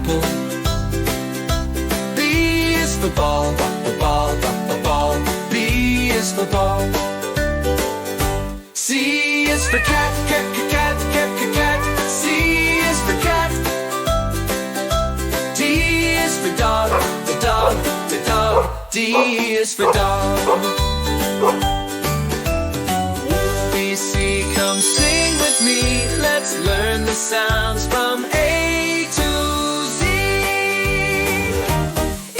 apple. B is for ball, ball, ball. B is for ball. C is for cat, cat, cat, cat, cat. C is for cat. D is for dog, dog, dog. D is for dog. ABC, come sing with me. Let's learn the sounds from A to Z.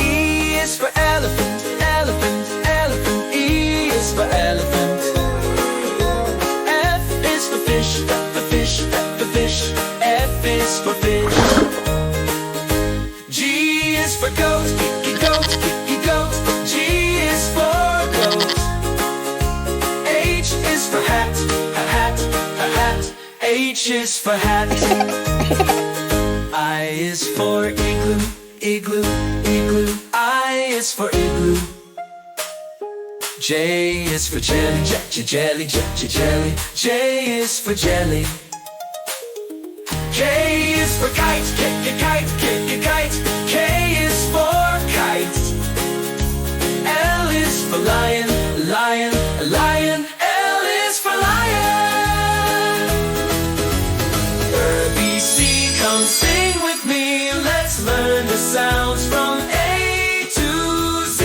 E is for elephant, elephant, elephant. E is for elephant. F is for fish, for fish, for fish. F is for fish. G is for goat, goat, goat. G is for goat. H is for hat, hat, hat. H is for hat. I is for igloo, igloo, igloo. I is for igloo. J is for jelly, jelly, jelly. J is for jelly. K is for kite, kite, kite, kite. K is for kite. L is for lion, lion, lion. L is for lion. ABC, come sing with me. Let's learn the sounds from A to Z.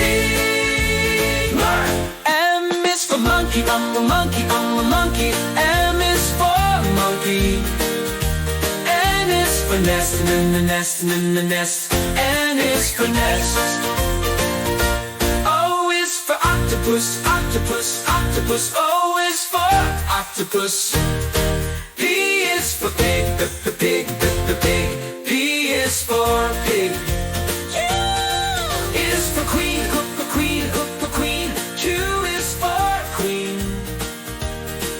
M is for monkey, I'm a monkey, I'm a monkey. M is for monkey. N is for nest, and the nest, and the nest. N is for nest. O is for octopus, octopus, octopus. O is for octopus. P is for pig, the pig, the pig. P is for pig. Q is for queen, queen, queen. Q is for queen.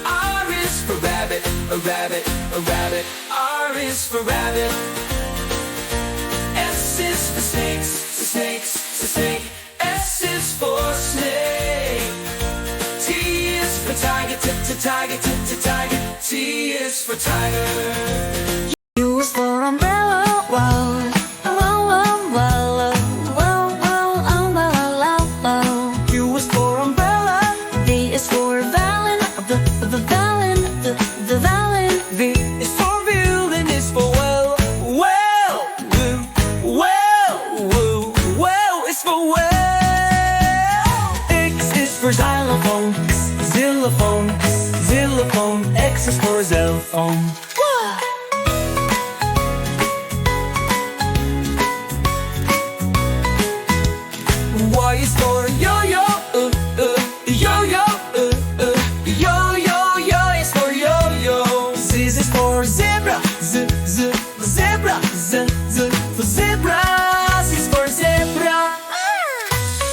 R is for rabbit, a rabbit, a rabbit. R is for rabbit. S is for snakes, snakes, snake. S is for snake. T is for tiger, tiger, tiger. T is for tiger. U is for umbrella, wow. Q is for umbrella. V is for violin, the violin, the violin. V is for violin, is for well, it's for well. X is for xylophone, xylophone, xylophone. X is for xylophone. Y is for yo-yo, yo-yo, yo-yo, yo is for yo-yo. Z is for zebra, zebra, for zebra. Z is for zebra.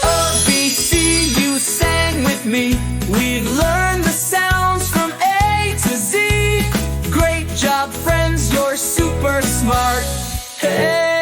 A, B, C, you sang with me. We've learned the sounds from A to Z. Great job, friends, you're super smart. Hey!